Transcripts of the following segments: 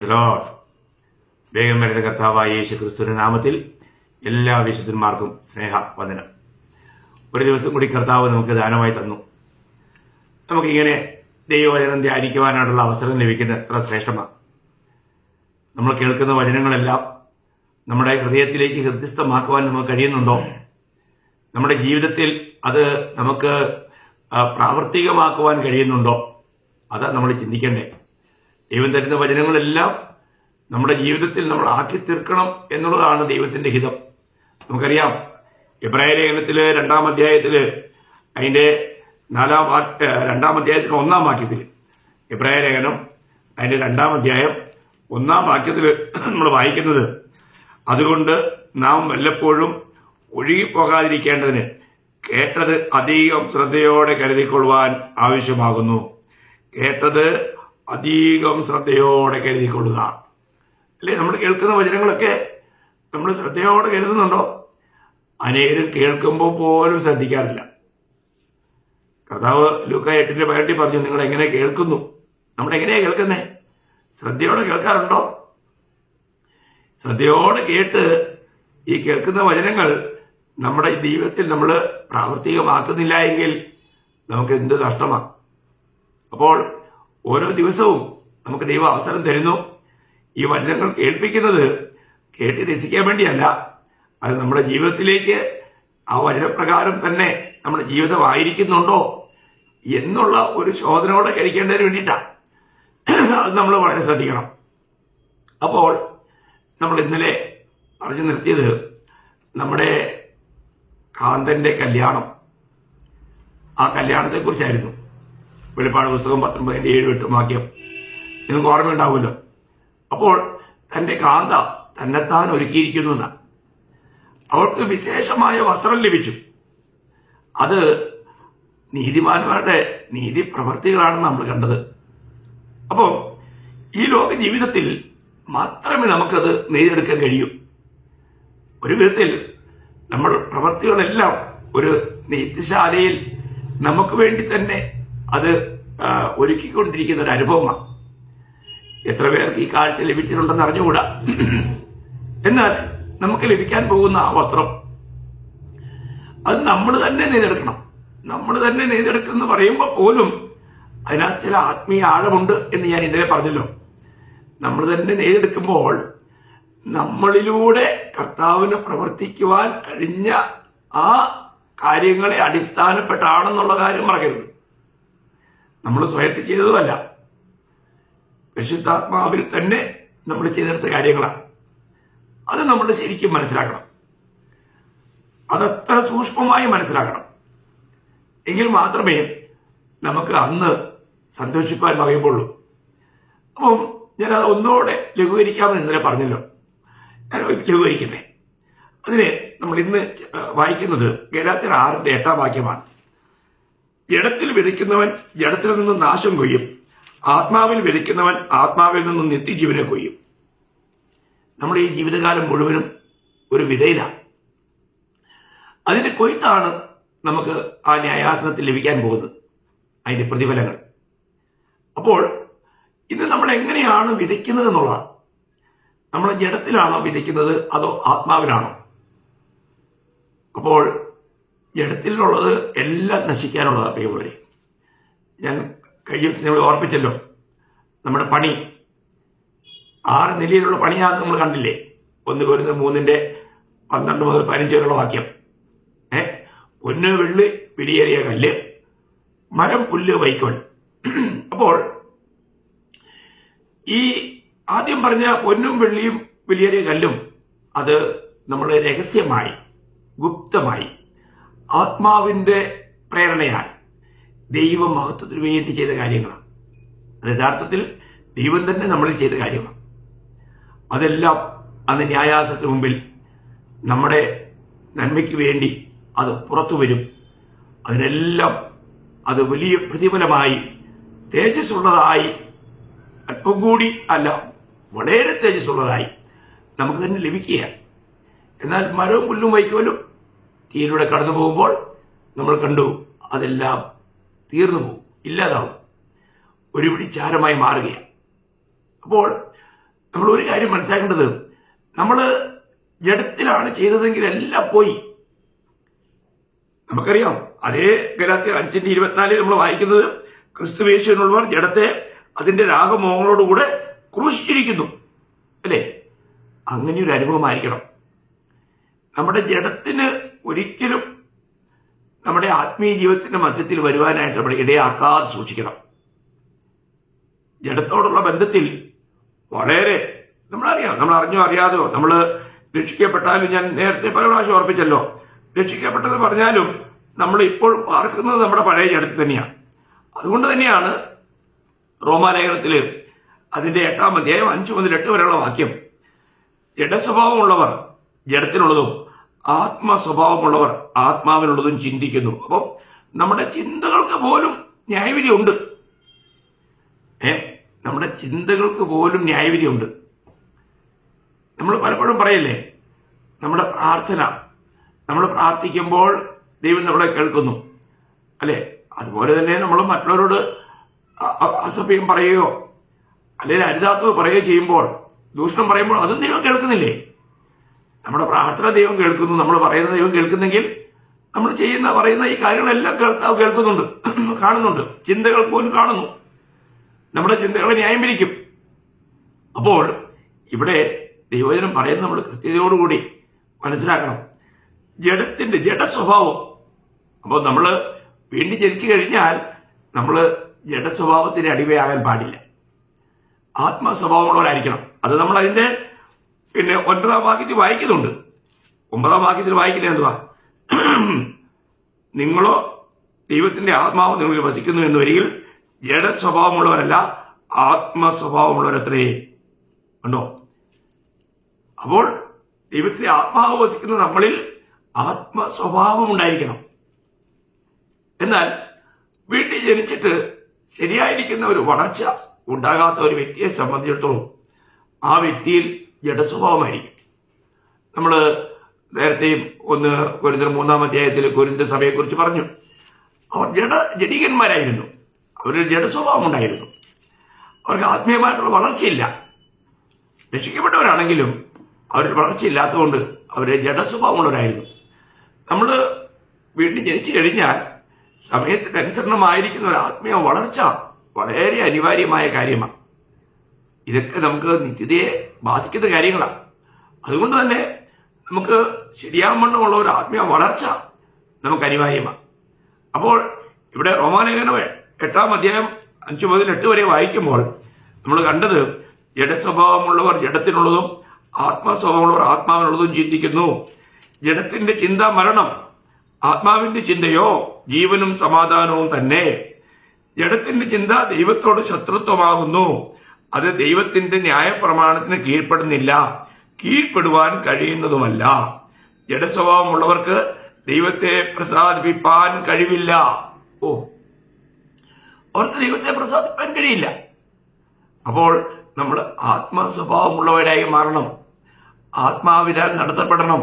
Lord. വേഗം വരുന്ന കർത്താവായ യേശു ക്രിസ്തുവിന്റെ നാമത്തിൽ എല്ലാ വിശുദ്ധന്മാർക്കും സ്നേഹവന്ദനം. ഒരു ദിവസം കൂടി കർത്താവ് നമുക്ക് ദാനമായി തന്നു. നമുക്കിങ്ങനെ ദൈവവചനം ധ്യാനിക്കുവാനായിട്ടുള്ള അവസരം ലഭിക്കുന്നത് എത്ര ശ്രേഷ്ഠമാണ്. നമ്മൾ കേൾക്കുന്ന വചനങ്ങളെല്ലാം നമ്മുടെ ഹൃദയത്തിലേക്ക് ഹൃദയസ്ഥമാക്കുവാൻ നമുക്ക് കഴിയുന്നുണ്ടോ? നമ്മുടെ ജീവിതത്തിൽ അത് നമുക്ക് പ്രാവർത്തികമാക്കുവാൻ കഴിയുന്നുണ്ടോ? അതാ നമ്മൾ ചിന്തിക്കേണ്ടേ. ദൈവം തരുന്ന വചനങ്ങളെല്ലാം നമ്മുടെ ജീവിതത്തിൽ നമ്മൾ ആക്കി തീർക്കണം എന്നുള്ളതാണ് ദൈവത്തിന്റെ ഹിതം. നമുക്കറിയാം, എബ്രായ ലേഖനത്തില് 2-ാം അധ്യായത്തില് അതിന്റെ 2-ാം അധ്യായത്തിന് 1-ാം വാക്യത്തിൽ, എബ്രായ ലേഖനം അതിന്റെ 2-ാം അധ്യായം 1-ാം വാക്യത്തില് നമ്മൾ വായിക്കുന്നത്, അതുകൊണ്ട് നാം വല്ലപ്പോഴും ഒഴുകിപ്പോകാതിരിക്കേണ്ടതിന് കേട്ടത് അധികം ശ്രദ്ധയോടെ കരുതിക്കൊള്ളുവാൻ ആവശ്യമാകുന്നു. കേട്ടത് അധികം ശ്രദ്ധയോടെ കരുതിക്കൊള്ളുക. അല്ലേ, നമ്മൾ കേൾക്കുന്ന വചനങ്ങളൊക്കെ നമ്മൾ ശ്രദ്ധയോടെ കരുതുന്നുണ്ടോ? അനേകരും കേൾക്കുമ്പോൾ പോലും ശ്രദ്ധിക്കാറില്ല. കർത്താവ് ലൂക്ക 8:18 പറഞ്ഞു, നിങ്ങൾ എങ്ങനെ കേൾക്കുന്നു? നമ്മൾ എങ്ങനെയാ കേൾക്കുന്നേ? ശ്രദ്ധയോടെ കേൾക്കാറുണ്ടോ? ശ്രദ്ധയോടെ കേട്ട് ഈ കേൾക്കുന്ന വചനങ്ങൾ നമ്മുടെ ജീവിതത്തിൽ നമ്മൾ പ്രാവർത്തികമാക്കുന്നില്ല എങ്കിൽ നമുക്ക് എന്ത് നഷ്ടമാണ്. അപ്പോൾ ഓരോ ദിവസവും നമുക്ക് ദൈവം അവസരം തരുന്നു. ഈ വചനങ്ങൾ കേൾപ്പിക്കുന്നത് കേട്ട് രസിക്കാൻ വേണ്ടിയല്ല, അത് നമ്മുടെ ജീവിതത്തിലേക്ക് ആ വചനപ്രകാരം തന്നെ നമ്മുടെ ജീവിതമായിരിക്കുന്നുണ്ടോ എന്നുള്ള ഒരു ശോധനയോടെ കഴിക്കേണ്ടതിന് വേണ്ടിയിട്ടാണ്. അത് നമ്മൾ വളരെ ശ്രദ്ധിക്കണം. അപ്പോൾ നമ്മൾ ഇന്നലെ പറഞ്ഞു നിർത്തിയത് നമ്മുടെ കാന്തന്റെ കല്യാണം, ആ കല്യാണത്തെക്കുറിച്ചായിരുന്നു. വെളിപ്പാട് പുസ്തകം 19:7-8 വാക്യം നിങ്ങൾക്ക് ഓർമ്മയുണ്ടാവുമല്ലോ. അപ്പോൾ തന്റെ കാന്ത തന്നെത്താൻ ഒരുക്കിയിരിക്കുന്നു എന്നാണ്. അവൾക്ക് വിശേഷമായ വസ്ത്രം ലഭിച്ചു. അത് നീതിമാന്മാരുടെ നീതി പ്രവൃത്തികളാണെന്ന് നമ്മൾ കണ്ടത്. അപ്പോൾ ഈ ലോക ജീവിതത്തിൽ മാത്രമേ നമുക്കത് നേടിയെടുക്കാൻ കഴിയൂ. ഒരു വിധത്തിൽ നമ്മൾ പ്രവൃത്തികളെല്ലാം ഒരു നെയ്ത്തുശാലയിൽ നമുക്ക് വേണ്ടി തന്നെ അത് ഒരുക്കിക്കൊണ്ടിരിക്കുന്ന ഒരു അനുഭവമാണ്. എത്ര പേർക്ക് ഈ കാഴ്ച ലഭിച്ചിട്ടുണ്ടെന്ന് അറിഞ്ഞുകൂടാ. എന്നാൽ നമുക്ക് ലഭിക്കാൻ പോകുന്ന ആ വസ്ത്രം അത് നമ്മൾ തന്നെ നെയ്തെടുക്കണം. നമ്മൾ തന്നെ നെയ്തെടുക്കുമെന്ന് പറയുമ്പോൾ പോലും അതിനകത്ത് ചില ആത്മീയ ആഴമുണ്ട് എന്ന് ഞാൻ ഇന്നലെ പറഞ്ഞല്ലോ. നമ്മൾ തന്നെ നെയ്തെടുക്കുമ്പോൾ നമ്മളിലൂടെ കർത്താവിന് പ്രവർത്തിക്കുവാൻ കഴിഞ്ഞ ആ കാര്യങ്ങളെ അടിസ്ഥാനപ്പെട്ടാണെന്നുള്ള കാര്യം മറക്കരുത്. നമ്മൾ സ്വയത്തിൽ ചെയ്തതുമല്ല, പരിശുദ്ധാത്മാവിൽ തന്നെ നമ്മൾ ചെയ്തെടുത്ത കാര്യങ്ങളാണ്. അത് നമ്മൾ ശരിക്കും മനസ്സിലാക്കണം. അതത്ര സൂക്ഷ്മമായി മനസ്സിലാക്കണം. എങ്കിൽ മാത്രമേ നമുക്ക് അന്ന് സന്തോഷിപ്പാൻ വകയുള്ളൂ. അപ്പം ഞാനത് ഒന്നുകൂടെ ലഘൂകരിക്കാമെന്ന് ഇന്നലെ പറഞ്ഞല്ലോ. ഞാൻ ലഘൂകരിക്കട്ടെ. അതിന് നമ്മൾ ഇന്ന് വായിക്കുന്നത് ഗലാത്യർ 6:8 വാക്യമാണ്. ജഡത്തിൽ വിതയ്ക്കുന്നവൻ ജഡത്തിൽ നിന്നും നാശം കൊയ്യും, ആത്മാവിൽ വിതയ്ക്കുന്നവൻ ആത്മാവിൽ നിന്നും നിത്യജീവനെ കൊയ്യും. നമ്മുടെ ഈ ജീവിതകാലം മുഴുവനും ഒരു വിതയിലാണ്. അതിന്റെ കൊയ്ത്താണ് നമുക്ക് ആ ന്യായാസനത്തിൽ ലഭിക്കാൻ പോകുന്നത്, അതിന്റെ പ്രതിഫലങ്ങൾ. അപ്പോൾ ഇത് നമ്മൾ എങ്ങനെയാണ് വിതയ്ക്കുന്നത് എന്നുള്ളതാണ്. നമ്മൾ ജഡത്തിലാണോ വിതയ്ക്കുന്നത് അതോ ആത്മാവിലാണോ? അപ്പോൾ ജഡത്തിലുള്ളത് എല്ലാം നശിക്കാനുള്ളതാണ് പ്രിയമുള്ളവരെ. ഞാൻ കഴിഞ്ഞ ദിവസം നമ്മൾ ഓർപ്പിച്ചല്ലോ, നമ്മുടെ പണി 6 നിലയിലുള്ള പണിയാണെന്ന് നമ്മൾ കണ്ടില്ലേ. 1 കൊരിന്ത്യർ 3:12 മുതൽ 15 വരെയുള്ള വാക്യം. പൊന്ന് വെള്ളി വിലയേറിയ കല്ല്, മരം പുല്ല് വൈക്കോൽ. അപ്പോൾ ഈ ആദ്യം പറഞ്ഞ പൊന്നും വെള്ളിയും വിലയേറിയ കല്ലും അത് നമ്മുടെ രഹസ്യമായി ഗുപ്തമായി ആത്മാവിന്റെ പ്രേരണയാൽ ദൈവമഹത്വത്തിന് വേണ്ടി ചെയ്ത കാര്യങ്ങളാണ്. അത് യഥാർത്ഥത്തിൽ ദൈവം തന്നെ നമ്മളിൽ ചെയ്ത കാര്യമാണ്. അതെല്ലാം അന്ന് ന്യായാസനത്തിന് മുമ്പിൽ നമ്മുടെ നന്മയ്ക്ക് വേണ്ടി അത് പുറത്തു വരും. അതിനെല്ലാം അത് വലിയ പ്രതിഫലമായി തേജസ്സുള്ളതായി, അല്പം കൂടി അല്ല വളരെ തേജസ്സുള്ളതായി നമുക്ക് തന്നെ ലഭിക്കുകയാണ്. എന്നാൽ മരവും പുല്ലും വൈക്കോലും തീയിലൂടെ കടന്നു പോകുമ്പോൾ നമ്മൾ കണ്ടു, അതെല്ലാം തീർന്നു പോകും, ഇല്ലാതാവും, ഒരുപിടി ചാരമായി മാറുകയാണ്. അപ്പോൾ നമ്മൾ ഒരു കാര്യം മനസ്സിലാക്കേണ്ടത്, നമ്മൾ ജഡത്തിലാണ് ചെയ്തതെങ്കിൽ എല്ലാം പോയി. നമുക്കറിയാം, അതേ ഗലാത്യർ 5:24 നമ്മൾ വായിക്കുന്നത്, ക്രിസ്തുയേശുവിനുള്ളവർ ജഡത്തെ അതിന്റെ രാഗമോഹങ്ങളോടുകൂടെ ക്രൂശിച്ചിരിക്കുന്നു, അല്ലേ? അങ്ങനെ ഒരു അനുഭവമായിരിക്കണം. നമ്മുടെ ജഡത്തിന് ഒരിക്കലും നമ്മുടെ ആത്മീയ ജീവിതത്തിന്റെ മധ്യത്തിൽ വരുവാനായിട്ട് നമ്മൾ ഇടയാക്കാതെ സൂക്ഷിക്കണം. ജഡത്തോടുള്ള ബന്ധത്തിൽ വളരെ നമ്മളറിയാം, നമ്മൾ അറിഞ്ഞോ അറിയാതെയോ നമ്മൾ രക്ഷിക്കപ്പെട്ടാലും, ഞാൻ നേരത്തെ പല പ്രാവശ്യം ഓർപ്പിച്ചല്ലോ, രക്ഷിക്കപ്പെട്ടെന്ന് പറഞ്ഞാലും നമ്മൾ ഇപ്പോൾ പാർക്കുന്നത് നമ്മുടെ പഴയ ജഡത്തിൽ തന്നെയാണ്. അതുകൊണ്ട് തന്നെയാണ് റോമാലേഖനത്തിൽ അതിന്റെ 8-ാം അധ്യായം 5 മുതൽ 8 വരെയുള്ള വാക്യം, ജഡസ്വഭാവമുള്ളവർ ജഡത്തിനുള്ളതും ആത്മസ്വഭാവമുള്ളവർ ആത്മാവിനുള്ളതും ചിന്തിക്കുന്നു. അപ്പം നമ്മുടെ ചിന്തകൾക്ക് പോലും ന്യായവിധിയുണ്ട്. നമ്മുടെ ചിന്തകൾക്ക് പോലും ന്യായവിധിയുണ്ട്. നമ്മൾ പലപ്പോഴും പറയില്ലേ, നമ്മുടെ പ്രാർത്ഥന, നമ്മൾ പ്രാർത്ഥിക്കുമ്പോൾ ദൈവം നമ്മളെ കേൾക്കുന്നു, അല്ലെ? അതുപോലെ തന്നെ നമ്മൾ മറ്റുള്ളവരോട് അസഭ്യം പറയുകയോ അല്ലെങ്കിൽ അരുതാത്തത് പറയുകയോ ചെയ്യുമ്പോൾ, ദൂഷണം പറയുമ്പോൾ അതും ദൈവം കേൾക്കുന്നില്ലേ? നമ്മുടെ പ്രാർത്ഥന ദൈവം കേൾക്കുന്നു, നമ്മൾ പറയുന്ന ദൈവം കേൾക്കുന്നെങ്കിൽ നമ്മൾ പറയുന്ന ഈ കാര്യങ്ങളെല്ലാം കേൾക്കുന്നുണ്ട്, കാണുന്നുണ്ട്. ചിന്തകൾ പോലും കാണുന്നു. നമ്മുടെ ചിന്തകളെ ന്യായം വിധിക്കും. അപ്പോൾ ഇവിടെ ദൈവവചനം പറയുന്നത് നമ്മൾ കൃത്യതയോടുകൂടി മനസ്സിലാക്കണം. ജഡസ്വഭാവം. അപ്പോൾ നമ്മൾ വീണ്ടും ജനിച്ചു കഴിഞ്ഞാൽ നമ്മൾ ജഡസ്വഭാവത്തിന് അടിമയാകാൻ പാടില്ല. ആത്മസ്വഭാവമുള്ളവരായിരിക്കണം. അത് നമ്മൾ അതിന്റെ 9-ാം വാക്യത്തിൽ വായിക്കുന്നുണ്ട്. 9-ാം വാക്യത്തിൽ വായിക്കുന്നത് എന്തുവാ? നിങ്ങളോ ദൈവത്തിന്റെ ആത്മാവ് നിങ്ങളിൽ വസിക്കുന്നു എന്ന് വരികിൽ ജഡസ്വഭാവമുള്ളവരല്ല ആത്മസ്വഭാവമുള്ളവരത്രേ. കണ്ടോ? അപ്പോൾ ദൈവത്തിന്റെ ആത്മാവ് വസിക്കുന്ന നമ്മളിൽ ആത്മസ്വഭാവം ഉണ്ടായിരിക്കണം. എന്നാൽ വീട്ടിൽ ജനിച്ചിട്ട് ശരിയായിരിക്കുന്ന ഒരു വളർച്ച ഉണ്ടാകാത്ത ഒരു വ്യക്തിയെ സംബന്ധിച്ചിടത്തോളം ആ വ്യക്തിയിൽ ജഡസ്വഭാവമായിരിക്കും. നമ്മൾ നേരത്തെയും 1 കൊരിന്ത്യർ 3-ാം അധ്യായത്തിൽ കൊരിന്ത്യ സഭയെക്കുറിച്ച് പറഞ്ഞു. അവർ ജഡികന്മാരായിരുന്നു. അവരിൽ ജഡസ്വഭാവം ഉണ്ടായിരുന്നു. അവർക്ക് ആത്മീയമായിട്ടുള്ള വളർച്ചയില്ല. രക്ഷിക്കപ്പെട്ടവരാണെങ്കിലും അവരിൽ വളർച്ചയില്ലാത്തതുകൊണ്ട് അവരുടെ ജഡസ്വഭാവമുള്ളവരായിരുന്നു. നമ്മൾ വീണ്ടും ജനിച്ചു കഴിഞ്ഞാൽ സമയത്തിനനുസരണമായിരിക്കുന്ന ഒരു ആത്മീയ വളർച്ച വളരെ അനിവാര്യമായ കാര്യമാണ്. ഇതൊക്കെ നമുക്ക് നിത്യതയെ ബാധിക്കുന്ന കാര്യങ്ങളാണ്. അതുകൊണ്ട് തന്നെ നമുക്ക് ശരിയാവണ്ണമുള്ള ഒരു ആത്മീയ വളർച്ച നമുക്ക് അനിവാര്യമാണ്. അപ്പോൾ ഇവിടെ റോമാലേഖനം 8-ാം അധ്യായം 5 മുതൽ 8 വരെ വായിക്കുമ്പോൾ നമ്മൾ കണ്ടത്, ജഡസ്വഭാവമുള്ളവർ ജഡത്തിനുള്ളതും ആത്മസ്വഭാവമുള്ളവർ ആത്മാവിനുള്ളതും ചിന്തിക്കുന്നു. ജഡത്തിന്റെ ചിന്ത മരണം, ആത്മാവിന്റെ ചിന്തയോ ജീവനും സമാധാനവും തന്നെ. ജഡത്തിന്റെ ചിന്ത ദൈവത്തോട് ശത്രുത്വമാകുന്നു. അത് ദൈവത്തിന്റെ ന്യായപ്രമാണത്തിന് കീഴ്പ്പെടുന്നില്ല, കീഴ്പ്പെടുവാൻ കഴിയുന്നതുമല്ല. ജഡസ്വഭാവമുള്ളവർക്ക് ദൈവത്തെ പ്രസാദിപ്പിക്കാൻ കഴിവില്ല. അവർക്ക് ദൈവത്തെ പ്രസാദിപ്പാൻ കഴിയില്ല. അപ്പോൾ നമ്മൾ ആത്മസ്വഭാവമുള്ളവരായി മാറണം, ആത്മാവിനാൽ നടത്തപ്പെടണം.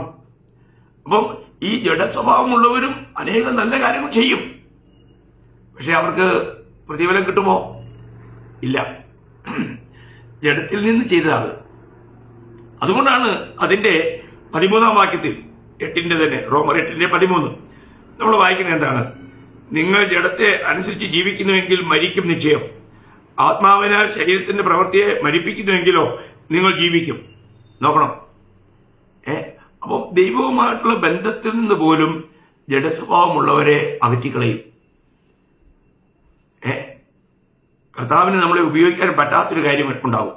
അപ്പം ഈ ജഡസ്വഭാവമുള്ളവരും അനേകം നല്ല കാര്യങ്ങൾ ചെയ്യും. പക്ഷെ അവർക്ക് പ്രതിഫലം കിട്ടുമോ? ഇല്ല. ജഡത്തിൽ നിന്ന് ചെയ്തത്. അതുകൊണ്ടാണ് അതിന്റെ 13-ാം വാക്യത്തിൽ 8-ന്റെ തന്നെ, റോമർ 8:13 നമ്മൾ വായിക്കുന്നത് എന്താണ്? നിങ്ങൾ ജഡത്തെ അനുസരിച്ച് ജീവിക്കുന്നുവെങ്കിൽ മരിക്കും നിശ്ചയം. ആത്മാവിനാൽ ശരീരത്തിന്റെ പ്രവൃത്തിയെ മരിപ്പിക്കുന്നുവെങ്കിലോ നിങ്ങൾ ജീവിക്കും. നോക്കണം. അപ്പോൾ ദൈവവുമായിട്ടുള്ള ബന്ധത്തിൽ നിന്ന് പോലും ജഡസ്വഭാവമുള്ളവരെ അകറ്റിക്കളയും. കർത്താവിന് നമ്മളെ ഉപയോഗിക്കാൻ പറ്റാത്തൊരു കാര്യം ഉണ്ടാവും.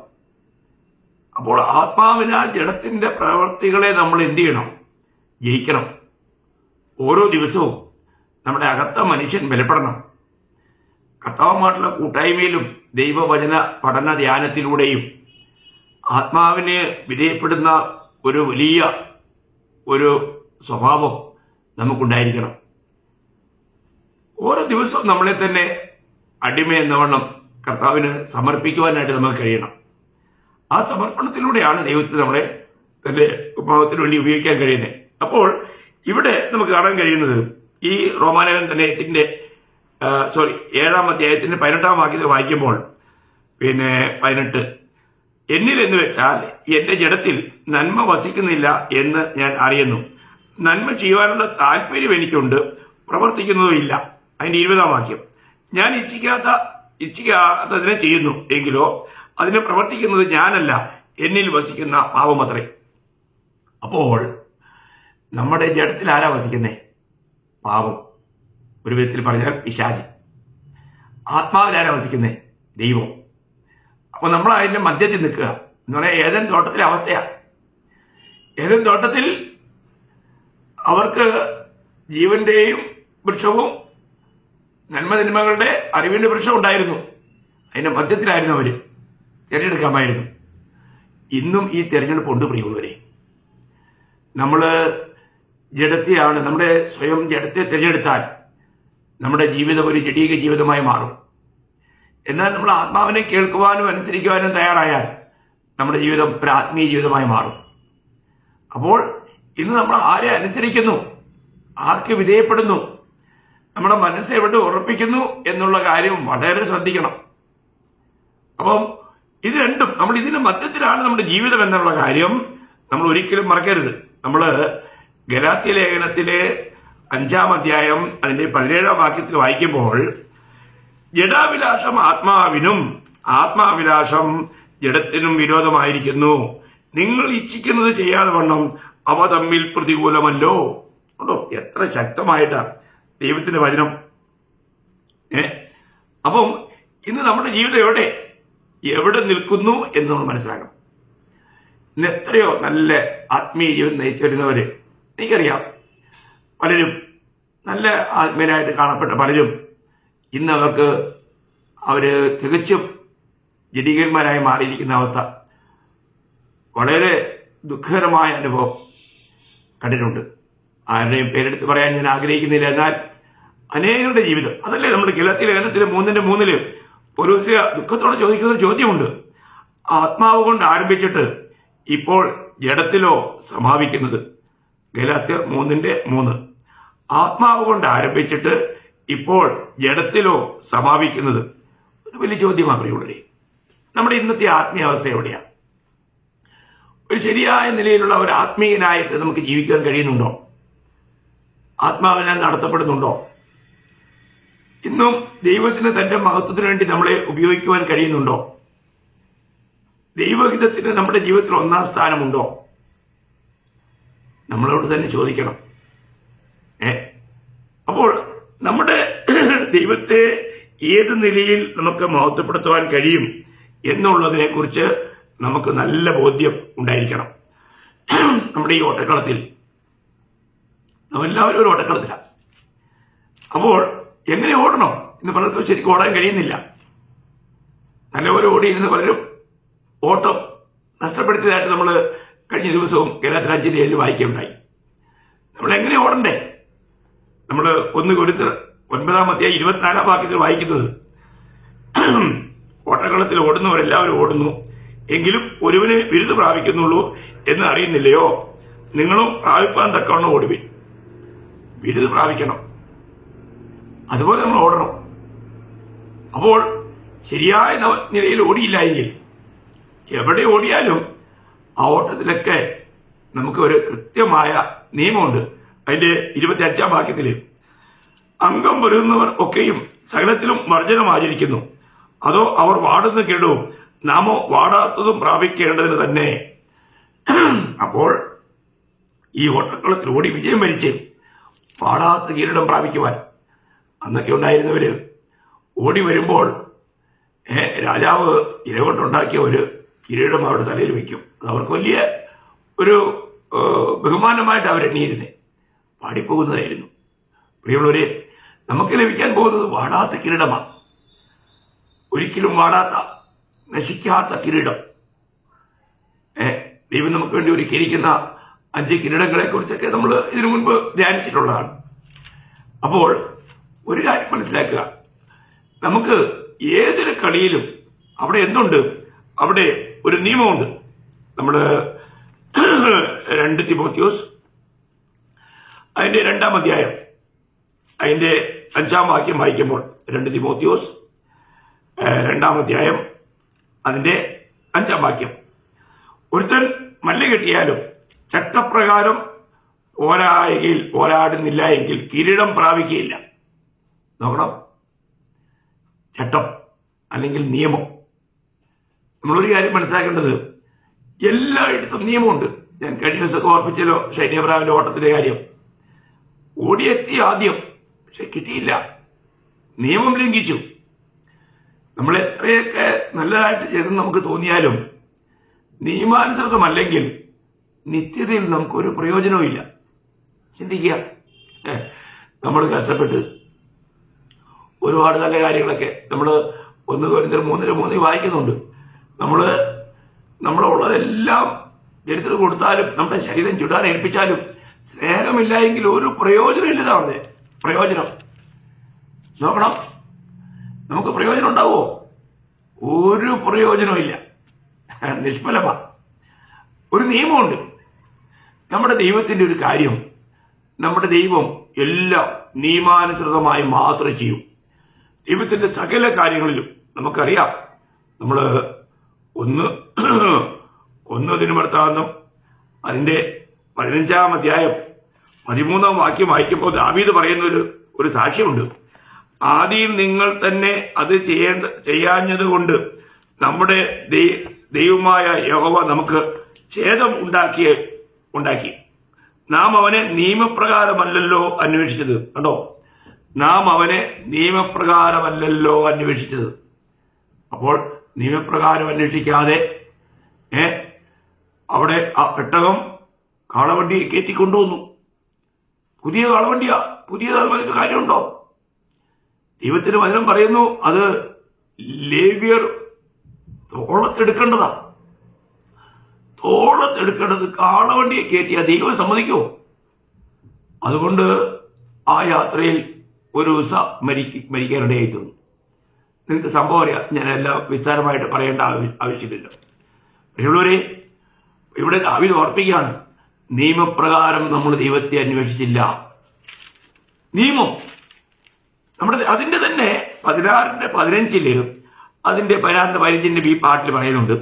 അപ്പോൾ ആത്മാവിനാൽ ജഡത്തിന്റെ പ്രവൃത്തികളെ നമ്മൾ എന്ത് ചെയ്യണം? ജയിക്കണം. ഓരോ ദിവസവും നമ്മുടെ അകത്ത മനുഷ്യൻ ബലപ്പെടണം. കർത്താവുമായിട്ടുള്ള കൂട്ടായ്മയിലും ദൈവവചന പഠന ധ്യാനത്തിലൂടെയും ആത്മാവിന് വിധേയപ്പെടുന്ന ഒരു വലിയ ഒരു സ്വഭാവം നമുക്കുണ്ടായിരിക്കണം. ഓരോ ദിവസവും നമ്മളെ തന്നെ അടിമ എന്നവണ്ണം കർത്താവിന് സമർപ്പിക്കുവാനായിട്ട് നമുക്ക് കഴിയണം. ആ സമർപ്പണത്തിലൂടെയാണ് ദൈവത്തിന് നമ്മളെ തന്റെ ഉപയോഗത്തിന് വേണ്ടി ഉപയോഗിക്കാൻ കഴിയുന്നത്. അപ്പോൾ ഇവിടെ നമുക്ക് കാണാൻ കഴിയുന്നത്, ഈ റോമാലേഖനം തന്നെ 7-ാം അധ്യായത്തിന്റെ 18-ാം വാക്യത്തിൽ വായിക്കുമ്പോൾ 18 എന്നിൽ എന്ന് വെച്ചാൽ എന്റെ ജഡത്തിൽ നന്മ വസിക്കുന്നില്ല എന്ന് ഞാൻ അറിയുന്നു. നന്മ ചെയ്യുവാനുള്ള താല്പര്യം എനിക്കുണ്ട്, പ്രവർത്തിക്കുന്നതുമില്ല. അതിന്റെ 20-ാം വാക്യം, ഞാൻ ഇച്ഛിക്കാത്തതിനെ ചെയ്യുന്നു, എങ്കിലോ അതിനെ പ്രവർത്തിക്കുന്നത് ഞാനല്ല, എന്നിൽ വസിക്കുന്ന പാപമത്രേ. അപ്പോൾ നമ്മുടെ ജഡത്തിൽ ആരാ വസിക്കുന്നേ? പാപം. ഒരു വിധത്തിൽ പറഞ്ഞാൽ പിശാച്. ആത്മാവിൽ ആരാ വസിക്കുന്നേ? ദൈവം. അപ്പൊ നമ്മൾ അതിന്റെ മധ്യത്തിൽ നിൽക്കുക എന്ന് പറയാൻ ഏദൻ തോട്ടത്തിലെ അവസ്ഥയാ. ഏദൻ തോട്ടത്തിൽ അവർക്ക് ജീവന്റെയും വൃക്ഷവും നന്മതിന്മകളുടെ അറിവിന്റെ വൃക്ഷം ഉണ്ടായിരുന്നു. അതിന്റെ മധ്യത്തിലായിരുന്നു അവര്. തിരഞ്ഞെടുക്കാമായിരുന്നു. ഇന്നും ഈ തിരഞ്ഞെടുപ്പുണ്ട് പ്രിയമുള്ളവരെ. നമ്മള് ജഡത്തെയാണ്, നമ്മുടെ സ്വയം ജഡത്തെ തിരഞ്ഞെടുത്താൽ നമ്മുടെ ജീവിതം ഒരു ജഡീക ജീവിതമായി മാറും. എന്നാൽ നമ്മൾ ആത്മാവിനെ കേൾക്കുവാനും അനുസരിക്കുവാനും തയ്യാറായാൽ നമ്മുടെ ജീവിതം ഒരു ആത്മീയ ജീവിതമായി മാറും. അപ്പോൾ ഇന്ന് നമ്മൾ ആരെ അനുസരിക്കുന്നു, ആർക്ക് വിധേയപ്പെടുന്നു, നമ്മുടെ മനസ്സ് എവിടെ ഉറപ്പിക്കുന്നു എന്നുള്ള കാര്യം വളരെ ശ്രദ്ധിക്കണം. അപ്പം ഇത് രണ്ടും നമ്മൾ ഇതിന് മധ്യത്തിലാണ് നമ്മുടെ ജീവിതം എന്നുള്ള കാര്യം നമ്മൾ ഒരിക്കലും മറക്കരുത്. നമ്മൾ ഗലാത്യ ലേഖനത്തിലെ 5-ാം അധ്യായം അതിന്റെ 17-ാം വാക്യത്തിൽ വായിക്കുമ്പോൾ ജഡാഭിലാഷം ആത്മാവിനും ആത്മാഭിലാഷം ജഡത്തിനും വിരോധമായിരിക്കുന്നു. നിങ്ങൾ ഇച്ഛിക്കുന്നത് ചെയ്യാതെ വണ്ണം അവ തമ്മിൽ പ്രതികൂലമല്ലോ. ഉണ്ടോ? എത്ര ശക്തമായിട്ടാണ് ദൈവത്തിന്റെ വചനം. അപ്പം ഇന്ന് നമ്മുടെ ജീവിതം എവിടെ നിൽക്കുന്നു എന്ന് നമ്മൾ മനസ്സിലാക്കണം. ഇന്ന് എത്രയോ നല്ല ആത്മീയ ജീവിതം നയിച്ചു വരുന്നവര് എനിക്കറിയാം. പലരും നല്ല ആത്മീയരായിട്ട് കാണപ്പെട്ട പലരും ഇന്ന് അവര് തികച്ചും ജഡീകന്മാരായി മാറിയിരിക്കുന്ന അവസ്ഥ, വളരെ ദുഃഖകരമായ അനുഭവം കണ്ടിട്ടുണ്ട്. ആരുടെയും പേരെടുത്ത് പറയാൻ ഞാൻ ആഗ്രഹിക്കുന്നില്ല. എന്നാൽ അനേകരുടെ ജീവിതം അതല്ലേ നമ്മുടെ ഗലാത്യ ലേഖനത്തിലെ 3:3 ഒരു ദുഃഖത്തോടെ ചോദിക്കുന്ന ഒരു ചോദ്യമുണ്ട്. ആത്മാവ് കൊണ്ട് ആരംഭിച്ചിട്ട് ഇപ്പോൾ ജഡത്തിലോ സമാപിക്കുന്നത്? ഗലാത്യർ 3:3 ആത്മാവ് കൊണ്ട് ആരംഭിച്ചിട്ട് ഇപ്പോൾ ജഡത്തിലോ സമാപിക്കുന്നത്? ഒരു വലിയ ചോദ്യമാണ് പ്രിയമുള്ളവരെ. നമ്മുടെ ഇന്നത്തെ ആത്മീയാവസ്ഥ എവിടെയാണ്? ഒരു ശരിയായ നിലയിലുള്ള ഒരു ആത്മീയനായിട്ട് നമുക്ക് ജീവിക്കാൻ കഴിയുന്നുണ്ടോ? ആത്മാവിനാൽ നടത്തപ്പെടുന്നുണ്ടോ? ഇന്നും ദൈവത്തിന് തന്റെ മഹത്വത്തിന് വേണ്ടി നമ്മളെ ഉപയോഗിക്കുവാൻ കഴിയുന്നുണ്ടോ? ദൈവഹിതത്തിന് നമ്മുടെ ജീവിതത്തിൽ 1-ാം സ്ഥാനമുണ്ടോ? നമ്മളോട് തന്നെ ചോദിക്കണം. അപ്പോൾ നമ്മുടെ ദൈവത്തെ ഏത് നിലയിൽ നമുക്ക് മഹത്വപ്പെടുത്തുവാൻ കഴിയും എന്നുള്ളതിനെ കുറിച്ച് നമുക്ക് നല്ല ബോധ്യം ഉണ്ടായിരിക്കണം. നമ്മുടെ ഈ ഓട്ടക്കളത്തിൽ നമ്മളെല്ലാവരും ഒരു ഓട്ടക്കളത്തിലാണ്. അപ്പോൾ എങ്ങനെ ഓടണം എന്ന് പലർക്കും ശരിക്കും ഓടാൻ കഴിയുന്നില്ല. നല്ലപോലെ ഓടിയിരുന്ന് പലരും ഓട്ടം നഷ്ടപ്പെടുത്തിയതായിട്ട് നമ്മൾ കഴിഞ്ഞ ദിവസവും ഗലാത്യർ 5:7 വായിക്കുകയുണ്ടായി. നമ്മൾ എങ്ങനെ ഓടണ്ടേ? നമ്മൾ 1 കൊരിന്ത്യർ 9-ാം അധ്യായം 24-ാം വാക്യത്തിൽ വായിക്കുന്നത്, ഓട്ടക്കളത്തിൽ ഓടുന്നവരെല്ലാവരും ഓടുന്നു, എങ്കിലും ഒരുവന് ബിരുദം പ്രാപിക്കുന്നുള്ളൂ എന്ന് അറിയുന്നില്ലയോ? നിങ്ങളും പ്രാപിപ്പാൻ തക്കവണ്ണം ഓടുവിൻ. ബിരുദം പ്രാപിക്കണം, അതുപോലെ നമ്മൾ ഓടണം. അപ്പോൾ ശരിയായ നിലയിൽ ഓടിയില്ലെങ്കിൽ എവിടെ ഓടിയാലും ആ ഓട്ടത്തിലൊക്കെ നമുക്ക് ഒരു കൃത്യമായ നിയമമുണ്ട്. അതിന്റെ 25-ാം വാക്യത്തില്, അംഗം വരുന്നവർ ഒക്കെയും സകലത്തിലും വർജനം ആചരിക്കുന്നു, അതോ അവർ വാടുന്ന കേടവും നാമോ വാടാത്തതും പ്രാപിക്കേണ്ടതിന് തന്നെ. അപ്പോൾ ഈ ഓട്ടക്കളത്തിൽ ഓടി വിജയം വരിച്ച് വാടാത്ത കിരീടം പ്രാപിക്കുവാൻ അന്നൊക്കെ ഉണ്ടായിരുന്നവര് ഓടി വരുമ്പോൾ രാജാവ് ഇരകൊണ്ടുണ്ടാക്കിയ ഒരു കിരീടം അവരുടെ തലയിൽ വയ്ക്കും. അത് അവർക്ക് വലിയ ഒരു ബഹുമാനമായിട്ട് അവരെണ്ണിയിരുന്നേ, പാടിപ്പോകുന്നതായിരുന്നു. പ്രിയമുള്ളവരെ, നമുക്ക് ലഭിക്കാൻ പോകുന്നത് വാടാത്ത കിരീടമാണ്. ഒരിക്കലും വാടാത്ത, നശിക്കാത്ത കിരീടം. ദൈവം നമുക്ക് വേണ്ടി ഒരുക്കിയിരിക്കുന്ന 5 കിരീടങ്ങളെ കുറിച്ചൊക്കെ നമ്മൾ ഇതിനു മുൻപ് ധ്യാനിച്ചിട്ടുള്ളതാണ്. അപ്പോൾ ഒരു കാര്യം മനസ്സിലാക്കുക, നമുക്ക് ഏതൊരു കളിയിലും അവിടെ എന്തുണ്ട്? അവിടെ ഒരു നിയമമുണ്ട്. നമ്മൾ 2 തിമോത്തിയോസ് അതിന്റെ 2-ാം അധ്യായം അതിന്റെ 5-ാം വാക്യം വായിക്കുമ്പോൾ, 2 തിമോത്തിയോസ് 2-ാം അധ്യായം അതിന്റെ 5-ാം വാക്യം, ഒരുത്തൻ മല്ല് കെട്ടിയാലും ചട്ടപ്രകാരം പോരാടുന്നില്ല എങ്കിൽ കിരീടം പ്രാപിക്കുകയില്ല. നോക്കണം, ചട്ടം അല്ലെങ്കിൽ നിയമം. നമ്മളൊരു കാര്യം മനസ്സിലാക്കേണ്ടത്, എല്ലായിടത്തും നിയമമുണ്ട്. ഞാൻ കഴിഞ്ഞ ദിവസമൊക്കെ ഓർപ്പിച്ചല്ലോ ഷൈനിയബ്രാമിന്റെ ഓട്ടത്തിന്റെ കാര്യം. ഓടിയെത്തി ആദ്യം, പക്ഷെ കിട്ടിയില്ല, നിയമം ലംഘിച്ചു. നമ്മൾ എത്രയൊക്കെ നല്ലതായിട്ട് ചെയ്തെന്ന് നമുക്ക് തോന്നിയാലും നിയമാനുസൃതമല്ലെങ്കിൽ നിത്യതയിൽ നമുക്കൊരു പ്രയോജനവും ഇല്ല. ചിന്തിക്കുക, നമ്മൾ കഷ്ടപ്പെട്ട് ഒരുപാട് നല്ല കാര്യങ്ങളൊക്കെ നമ്മൾ 1 കൊരിന്ത്യർ 3:3 വായിക്കുന്നുണ്ട്. നമ്മളുള്ളതെല്ലാം ദരിദ്രർ കൊടുത്താലും നമ്മുടെ ശരീരം ചുടാൻ ഏൽപ്പിച്ചാലും സ്നേഹമില്ല എങ്കിൽ ഒരു പ്രയോജനം ഇല്ലതാ പറഞ്ഞേ. പ്രയോജനം നോക്കണം, നമുക്ക് പ്രയോജനം ഉണ്ടാവുമോ? ഒരു പ്രയോജനവും ഇല്ല, നിഷ്ഫലമാണ്. ഒരു നിയമമുണ്ട്. നമ്മുടെ ദൈവത്തിന്റെ ഒരു കാര്യം, നമ്മുടെ ദൈവം എല്ലാം നിയമാനുസൃതമായി മാത്രമേ ചെയ്യൂ. ദൈവത്തിന്റെ സകല കാര്യങ്ങളിലും നമുക്കറിയാം. നമ്മൾ ഒന്ന് ദിനവൃത്താന്തം അതിന്റെ 15-ാം അധ്യായം 13-ാം വാക്യം വായിക്കുമ്പോൾ ദാവീദ് പറയുന്ന ഒരു സാക്ഷ്യമുണ്ട്. ആദ്യം നിങ്ങൾ തന്നെ അത് ചെയ്യാഞ്ഞത് കൊണ്ട് നമ്മുടെ ദൈവമായ യഹോവ നമുക്ക് ഛേദം ഉണ്ടാക്കി. നാം അവനെ നിയമപ്രകാരമല്ലല്ലോ അന്വേഷിച്ചത്. കണ്ടോ, നാം അവനെ നിയമപ്രകാരമല്ലല്ലോ അന്വേഷിച്ചത്. അപ്പോൾ നിയമപ്രകാരം അന്വേഷിക്കാതെ അവിടെ ആ പെട്ടകം കാളവണ്ടി കയറ്റിക്കൊണ്ടുവന്നു. പുതിയ കാളവണ്ടിയാ, പുതിയതായ കാര്യമുണ്ടോ? ദൈവത്തിന്റെ വചനം പറയുന്നു അത് ലേവ്യർ തോളത്തെടുക്കേണ്ടതാ. തോളത്തെടുക്കേണ്ടത് കാളവണ്ടിയെ കയറ്റിയാ ദൈവം സമ്മതിക്കുമോ? അതുകൊണ്ട് ആ യാത്രയിൽ ഒരു ദിവസം മരിക്കാനിടയായി തീർന്നു. നിങ്ങൾക്ക് സംഭവം അറിയാം, ഞാൻ എല്ലാം വിസ്താരമായിട്ട് പറയേണ്ട ആവശ്യമില്ല. പ്രിയമുള്ളവരെ, ഇവിടെ ദാവീദ് ഓർപ്പിക്കുകയാണ്, നിയമപ്രകാരം നമ്മൾ ദൈവത്തെ അന്വേഷിച്ചില്ല. നിയമം അതിന്റെ തന്നെ 16:15 അതിന്റെ 16-15 ഈ പാട്ടിൽ പറയുന്നുണ്ട്,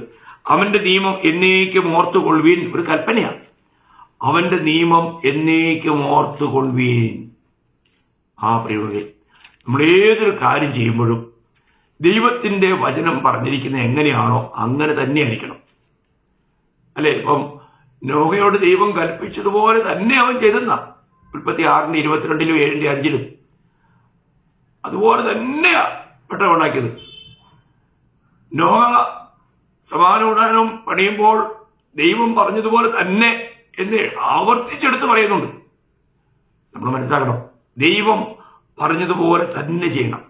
അവന്റെ നിയമം എന്നേക്കും ഓർത്തുകൊള്ളുവീൻ. ഒരു കൽപ്പനയാണ്, അവന്റെ നിയമം എന്നേക്കും ഓർത്തുകൊള്ളുവീൻ. പ്രിയമുള്ളവരെ, നമ്മൾ ഏതൊരു കാര്യം ചെയ്യുമ്പോഴും ദൈവത്തിന്റെ വചനം പറഞ്ഞിരിക്കുന്നത് എങ്ങനെയാണോ അങ്ങനെ തന്നെ ആയിരിക്കണം. അല്ലെ, ഇപ്പം നോഹയോട് ദൈവം കൽപ്പിച്ചതുപോലെ തന്നെ അവൻ ചെയ്തെന്ന ഉൽപ്പത്തി 6:22, 7:5 അതുപോലെ തന്നെയാ പെട്ടകം ഉണ്ടാക്കിയത്. നോഹ സമാനോടാനം പണിയുമ്പോൾ ദൈവം പറഞ്ഞതുപോലെ തന്നെ എന്ന് ആവർത്തിച്ചെടുത്ത് പറയുന്നുണ്ട്. നമ്മൾ മനസ്സിലാക്കണം, ദൈവം പറഞ്ഞതുപോലെ തന്നെ ചെയ്യണം.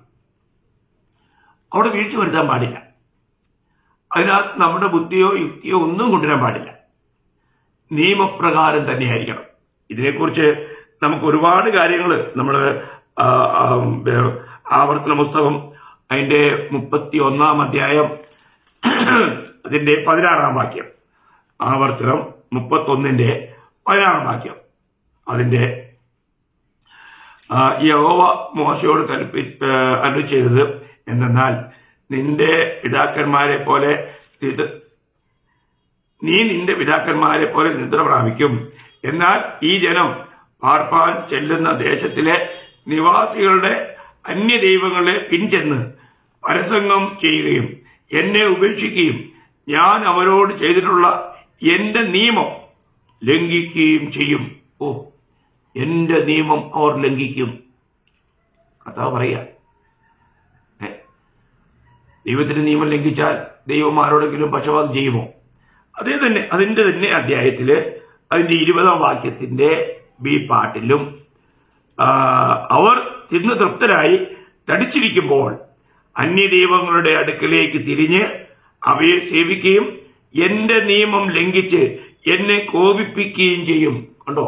അവിടെ വീഴ്ച വരുത്താൻ പാടില്ല. അതിനകത്ത് നമ്മുടെ ബുദ്ധിയോ യുക്തിയോ ഒന്നും കൊണ്ടുവരാൻ പാടില്ല. നിയമപ്രകാരം തന്നെയായിരിക്കണം. ഇതിനെക്കുറിച്ച് നമുക്ക് ഒരുപാട് കാര്യങ്ങൾ നമ്മൾ ആവർത്തന പുസ്തകം അതിന്റെ 31-ാം അധ്യായം അതിന്റെ 16-ാം വാക്യം, ആവർത്തനം 31-ന്റെ 16-ാം വാക്യം, അതിന്റെ യഹോവ മോശയോട് അരുളി ചെയ്തത് എന്തെന്നാൽ നിന്റെ പിതാക്കന്മാരെ പോലെ നിദ്ര പ്രാപിക്കും. എന്നാൽ ഈ ജനം പാർപ്പാൻ ചെല്ലുന്ന ദേശത്തിലെ നിവാസികളുടെ അന്യദൈവങ്ങളെ പിൻചെന്ന് പരസംഗം ചെയ്യുകയും എന്നെ ഉപേക്ഷിക്കുകയും ഞാൻ അവരോട് ചെയ്തിട്ടുള്ള എന്റെ നിയമം ലംഘിക്കുകയും ചെയ്യും. എന്റെ നിയമം അവർ ലംഘിക്കും. കർത്താവ് പറയുക, ദൈവത്തിന്റെ നിയമം ലംഘിച്ചാൽ ദൈവം ആരോടെങ്കിലും പക്ഷപാതം ചെയ്യുമോ? അതിന്റെ തന്നെ അധ്യായത്തില് അതിന്റെ 20-ാം വാക്യത്തിന്റെ ബി പാട്ടിലും അവർ തിന്ന് തൃപ്തരായി തടിച്ചിരിക്കുമ്പോൾ അന്യദൈവങ്ങളുടെ അടുക്കലേക്ക് തിരിഞ്ഞ് അവയെ സേവിക്കുകയും എന്റെ നിയമം ലംഘിച്ച് എന്നെ കോപിപ്പിക്കുകയും ചെയ്യും. കണ്ടോ,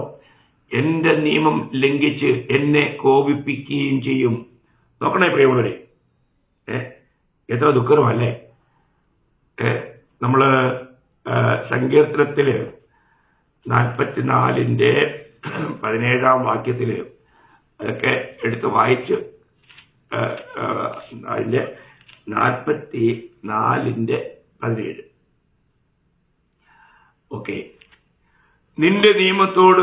എന്റെ നിയമം ലംഘിച്ച് എന്നെ കോപിപ്പിക്കുകയും ചെയ്യും. നോക്കണേ പ്രിയമുള്ളവരെ, എത്ര ദുഃഖകരമല്ലേ. നമ്മള് സങ്കീർത്തനത്തില് 44-ന്റെ 17-ാം വാക്യത്തില് അതൊക്കെ എടുത്ത് വായിച്ച് അതിന്റെ 44-ന്റെ 17 ഓക്കെ, നിന്റെ നിയമത്തോട്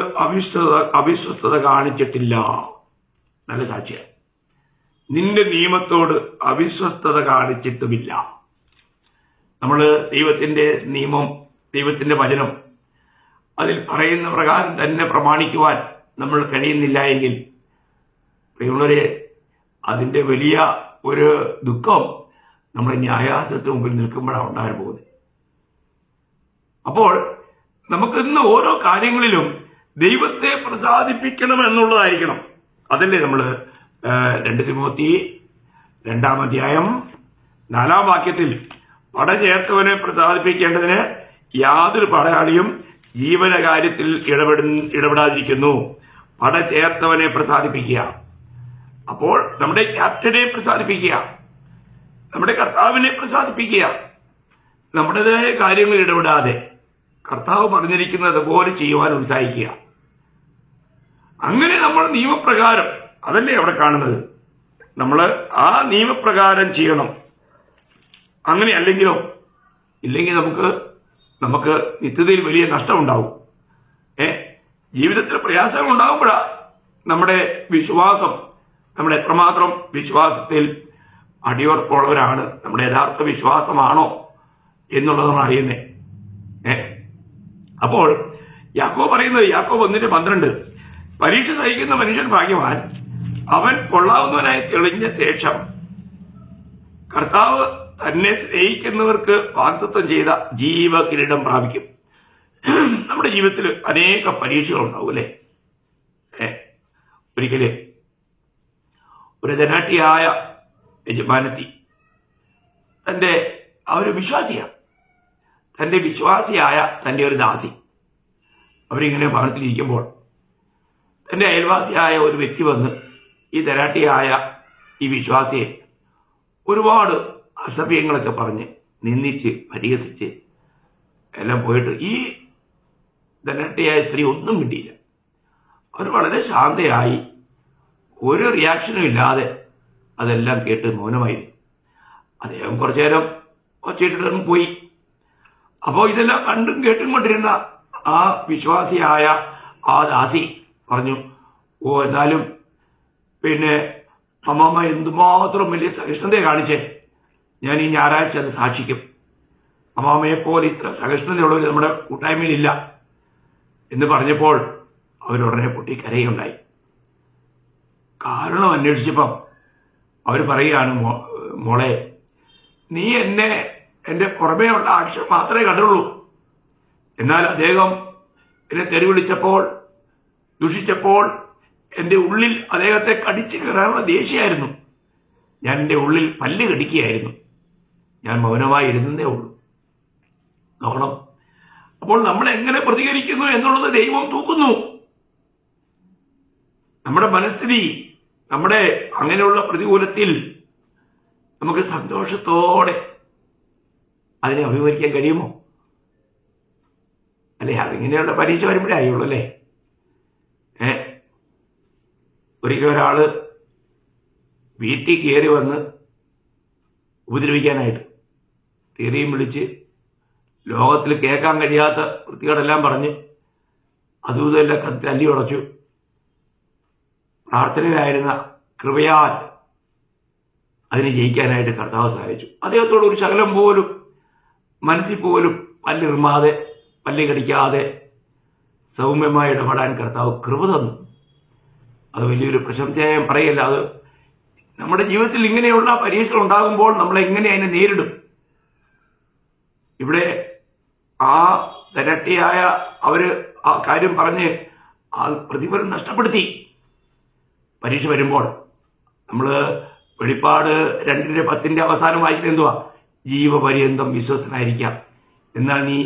അവിശ്വസ്തത കാണിച്ചിട്ടില്ല. നല്ല സാക്ഷിയാണ്. നിന്റെ നിയമത്തോട് അവിശ്വസ്തത കാണിച്ചിട്ടുമില്ല. നമ്മൾ ദൈവത്തിന്റെ നിയമം, ദൈവത്തിന്റെ വചനം അതിൽ പറയുന്ന പ്രകാരം തന്നെ പ്രമാണിക്കുവാൻ നമ്മൾ കഴിയുന്നില്ല എങ്കിൽ പ്രിയമുള്ളവരെ, അതിന്റെ വലിയ ഒരു ദുഃഖം നമ്മൾ ന്യായാസനത്തിന് മുമ്പിൽ നിൽക്കുമ്പോഴാണ് ഉണ്ടാകാൻ പോകുന്നത്. അപ്പോൾ നമുക്ക് ഇന്ന് ഓരോ കാര്യങ്ങളിലും ദൈവത്തെ പ്രസാദിപ്പിക്കണം എന്നുള്ളതായിരിക്കണം. അതല്ലേ നമ്മൾ 2 തിമോത്തി 2-ാം അധ്യായം 4-ാം വാക്യത്തിൽ പട ചേർത്തവനെ പ്രസാദിപ്പിക്കേണ്ടതിന് യാതൊരു പടയാളിയും ജീവന കാര്യത്തിൽ ഇടപെടാതിരിക്കുന്നു. പട ചേർത്തവനെ പ്രസാദിപ്പിക്കുക. അപ്പോൾ നമ്മുടെ ക്യാപ്റ്റനെ പ്രസാദിപ്പിക്കുക, നമ്മുടെ കർത്താവിനെ പ്രസാദിപ്പിക്കുക, നമ്മുടേതായ കാര്യങ്ങളിൽ ഇടപെടാതെ കർത്താവ് പറഞ്ഞിരിക്കുന്നത് പോലെ ചെയ്യുവാൻ ഉത്സാഹിക്കുക. അങ്ങനെ നമ്മൾ നിയമപ്രകാരം, അതല്ലേ അവിടെ കാണുന്നത്, നമ്മൾ ആ നിയമപ്രകാരം ചെയ്യണം. അങ്ങനെ അല്ലെങ്കിലോ, ഇല്ലെങ്കിൽ നമുക്ക് നിത്യതയിൽ വലിയ നഷ്ടമുണ്ടാവും. ജീവിതത്തിൽ പ്രയാസങ്ങൾ ഉണ്ടാകുമ്പോഴാണ് നമ്മുടെ വിശ്വാസം, നമ്മൾ എത്രമാത്രം വിശ്വാസത്തിൽ അടിയുറപ്പുള്ളവരാണ്, നമ്മുടെ യഥാർത്ഥ വിശ്വാസമാണോ എന്നുള്ളത് നമ്മൾ അറിയുന്നേ. അപ്പോൾ യാക്കോബ് പറയുന്നത്, യാക്കോബ് 1:12, പരീക്ഷ സഹിക്കുന്ന മനുഷ്യൻ ഭാഗ്യവാൻ, അവൻ കൊള്ളാവുന്നവനായി തെളിഞ്ഞ ശേഷം കർത്താവ് തന്നെ സ്നേഹിക്കുന്നവർക്ക് വാഗ്ദത്തം ചെയ്ത ജീവകിരീടം പ്രാപിക്കും. നമ്മുടെ ജീവിതത്തിൽ അനേക പരീക്ഷകൾ ഉണ്ടാവും അല്ലേ. ഒരിക്കല് ഒരു ധനാട്ടിയായ യജമാനത്തി തന്റെ ഒരു വിശ്വാസിയാണ്, തന്റെ വിശ്വാസിയായ തന്റെ ഒരു ദാസി അവരിങ്ങനെ ഭവനത്തിലിരിക്കുമ്പോൾ തന്റെ അയൽവാസിയായ ഒരു വ്യക്തി വന്ന് ഈ ധനാട്ടിയായ ഈ വിശ്വാസിയെ ഒരുപാട് അസഭ്യങ്ങളൊക്കെ പറഞ്ഞ് നിന്ദിച്ച് പരിഹസിച്ച് എല്ലാം പോയിട്ട് ഈ ധനാട്ടിയായ സ്ത്രീ ഒന്നും മിണ്ടിയില്ല. അവർ വളരെ ശാന്തയായി ഒരു റിയാക്ഷനും ഇല്ലാതെ അതെല്ലാം കേട്ട് മൗനമായിരുന്നു. അദ്ദേഹം കുറച്ചു നേരം ഒച്ചയിട്ടിട്ട് പോയി. അപ്പോൾ ഇതെല്ലാം കണ്ടും കേട്ടും കൊണ്ടിരുന്ന ആ വിശ്വാസിയായ ആ ദാസി പറഞ്ഞു, എന്നാലും പിന്നെ അമ്മമ്മ എന്തുമാത്രം വലിയ സഹിഷ്ണുതയെ കാണിച്ചേ, ഞാൻ ഈ ഞായറാഴ്ച അത് സാക്ഷിക്കും. അമ്മാമ്മയെപ്പോലെ ഇത്ര സഹിഷ്ണുതയുള്ളവർ നമ്മുടെ കൂട്ടായ്മയിലില്ല എന്ന് പറഞ്ഞപ്പോൾ അവരുടനെ പൊട്ടിക്കരയുണ്ടായി. കാരണം അന്വേഷിച്ചപ്പം അവർ പറയുകയാണ്, മോളെ, നീ എൻ്റെ പുറമേയുള്ള ആക്ഷൻ മാത്രമേ കണ്ടുള്ളൂ. എന്നാൽ അദ്ദേഹം എന്നെ തെരുവിളിച്ചപ്പോൾ, ദുഷിച്ചപ്പോൾ എൻ്റെ ഉള്ളിൽ അദ്ദേഹത്തെ കടിച്ചു കയറാനുള്ള ദേഷ്യമായിരുന്നു. ഞാൻ എൻ്റെ ഉള്ളിൽ പല്ല് കടിക്കുകയായിരുന്നു. ഞാൻ മൗനമായി ഇരുന്നേ ഉള്ളൂ. നോക്കണം, അപ്പോൾ നമ്മൾ എങ്ങനെ പ്രതികരിക്കുന്നു എന്നുള്ളത് ദൈവം തൂക്കുന്നു. നമ്മുടെ മനസ്ഥിതി, നമ്മുടെ അങ്ങനെയുള്ള പ്രതികൂലത്തിൽ നമുക്ക് സന്തോഷത്തോടെ അതിനെ അഭിമുഖീകരിക്കാൻ കഴിയുമോ? അല്ലെ, അതിങ്ങനെയുള്ള പരീക്ഷ വരുമ്പോഴേ ആയുള്ളൂ അല്ലേ. ഒരിക്കൽ ഒരാള് വീട്ടിൽ കയറി വന്ന് ഉപദ്രവിക്കാനായിട്ട് തെറിയും വിളിച്ച് ലോകത്തിൽ കേൾക്കാൻ കഴിയാത്ത വൃത്തികേടെല്ലാം പറഞ്ഞ് അതും ഇതെല്ലാം തല്ലി ഉടച്ചു. പ്രാർത്ഥനയിലായിരുന്ന കൃപയാൽ അതിനെ ജയിക്കാനായിട്ട് കർത്താവ് സഹായിച്ചു. അദ്ദേഹത്തോട് ഒരു ശകലം പോലും മനസ്സിൽ പോലും പല്ലിറുമാതെ, പല്ലി കടിക്കാതെ സൗമ്യമായി ഇടപെടാൻ കർത്താവ് കൃപ തന്നു. അത് വലിയൊരു പ്രശംസയായി പറയല്ല. അത് നമ്മുടെ ജീവിതത്തിൽ ഇങ്ങനെയുള്ള പരീക്ഷകൾ ഉണ്ടാകുമ്പോൾ നമ്മൾ എങ്ങനെ അതിനെ നേരിടും? ഇവിടെ ആ ധനട്ടിയായ അവര് ആ കാര്യം പറഞ്ഞ് ആ പ്രതിഫലം നഷ്ടപ്പെടുത്തി. പരീക്ഷ വരുമ്പോൾ നമ്മൾ വെളിപ്പാട് 2:10 അവസാനം വായിക്കുന്നത് എന്തുവാ? ജീവപര്യന്തം വിശ്വസനായിരിക്കാം, എന്നാൽ നീ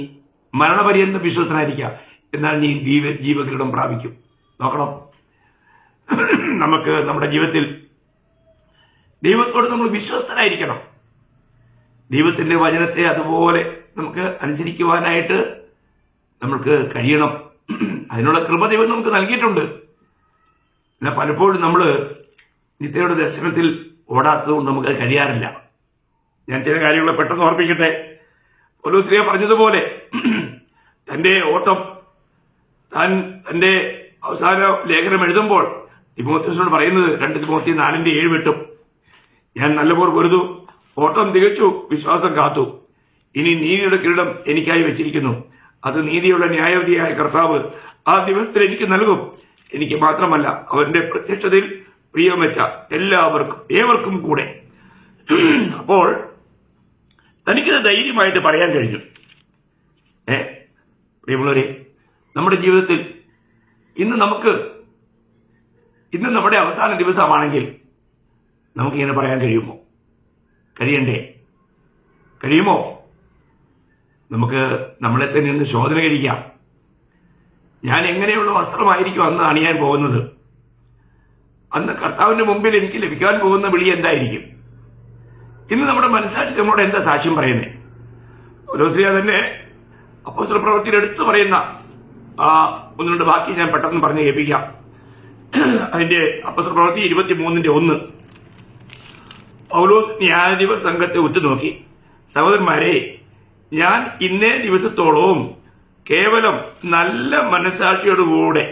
മരണപര്യന്തം വിശ്വസനായിരിക്കാം, എന്നാൽ നീ ജീവകിരീടം പ്രാപിക്കും. നോക്കണം, നമുക്ക് നമ്മുടെ ജീവിതത്തിൽ ദൈവത്തോട് നമ്മൾ വിശ്വസ്തരായിരിക്കണം. ദൈവത്തിന്റെ വചനത്തെ അതുപോലെ നമുക്ക് അനുസരിക്കുവാനായിട്ട് നമുക്ക് കഴിയണം. അതിനുള്ള കൃപ ദൈവം നമുക്ക് നൽകിയിട്ടുണ്ട്. എന്നാൽ പലപ്പോഴും നമ്മൾ നിത്യയുടെ ദർശനത്തിൽ ഓടാത്തത് കൊണ്ട് നമുക്കത് കഴിയാറില്ല. ഞാൻ ചില കാര്യങ്ങൾ പെട്ടെന്ന് ഓർപ്പിക്കട്ടെ. പൗലോസ് പറഞ്ഞതുപോലെ തന്റെ ഓട്ടം തന്റെ അവസാന ലേഖനം എഴുതുമ്പോൾ തിമോത്തിയോസിനോട് പറയുന്നത് 2 തിമോത്തി 4:7 ഞാൻ നല്ലപോലെ പൊരുതു, ഓട്ടം തികച്ചു, വിശ്വാസം കാത്തു. ഇനി നീതിയുടെ കിരീടം എനിക്കായി വെച്ചിരിക്കുന്നു. അത് നീതിയുള്ള ന്യായവിധിയായ കർത്താവ് ആ ദിവസത്തിൽ എനിക്ക് നൽകും. എനിക്ക് മാത്രമല്ല, അവന്റെ പ്രത്യക്ഷതയിൽ പ്രിയം വെച്ച ഏവർക്കും കൂടെ. അപ്പോൾ തനിക്കത് ധൈര്യമായിട്ട് പറയാൻ കഴിഞ്ഞു. പ്രിയമുള്ളവരെ, നമ്മുടെ ജീവിതത്തിൽ ഇന്ന് നമ്മുടെ അവസാന ദിവസമാണെങ്കിൽ നമുക്കിങ്ങനെ പറയാൻ കഴിയുമോ? കഴിയുമോ? നമുക്ക് നമ്മളെ തന്നെ ഒന്ന് ശോധന കഴിക്കാം. ഞാൻ എങ്ങനെയുള്ള വസ്ത്രമായിരിക്കും അന്ന് അണിയാൻ പോകുന്നത്? അന്ന് കർത്താവിന്റെ മുമ്പിൽ എനിക്ക് ലഭിക്കാൻ പോകുന്ന വിളി എന്തായിരിക്കും? ഇന്ന് നമ്മുടെ മനസ്സാക്ഷി നമ്മളോട് എന്താ സാക്ഷ്യം പറയുന്നത്? പൗലോസ്ലീഹ തന്നെ അപ്പോസ്തല പ്രവൃത്തിയിൽ എടുത്തു പറയുന്ന ഒന്ന് രണ്ട് വാക്യം ഞാൻ പെട്ടെന്ന് പറഞ്ഞ് കേൾപ്പിക്കാം. അതിന്റെ അപ്പോസ്തല പ്രവൃത്തി 23:1. പൗലോസ് ന്യായാധിപ സംഘത്തെ ഉറ്റുനോക്കി, സഹോദരന്മാരെ, ഞാൻ ഇന്നേ ദിവസത്തോളവും കേവലം നല്ല മനസാക്ഷിയോടുകൂടെ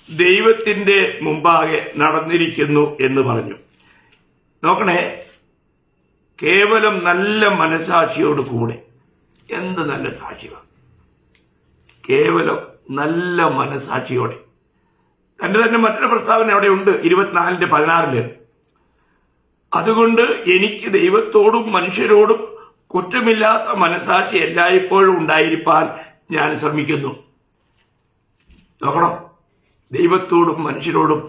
ദൈവത്തിന്റെ മുമ്പാകെ നടന്നിരിക്കുന്നു എന്ന് പറഞ്ഞു. നോക്കണേ, കേവലം നല്ല മനസാക്ഷിയോട് കൂടെ. എന്ത് നല്ല സാക്ഷിയാണ്! കേവലം നല്ല മനസാക്ഷിയോടെ. തന്റെ തന്നെ മറ്റൊരു പ്രസ്താവന അവിടെ ഉണ്ട്, 24:16. അതുകൊണ്ട് എനിക്ക് ദൈവത്തോടും മനുഷ്യരോടും കുറ്റമില്ലാത്ത മനസാക്ഷി എല്ലായ്പ്പോഴും ഉണ്ടായിരിക്കാൻ ഞാൻ ശ്രമിക്കുന്നു. നോക്കണം, ദൈവത്തോടും മനുഷ്യരോടും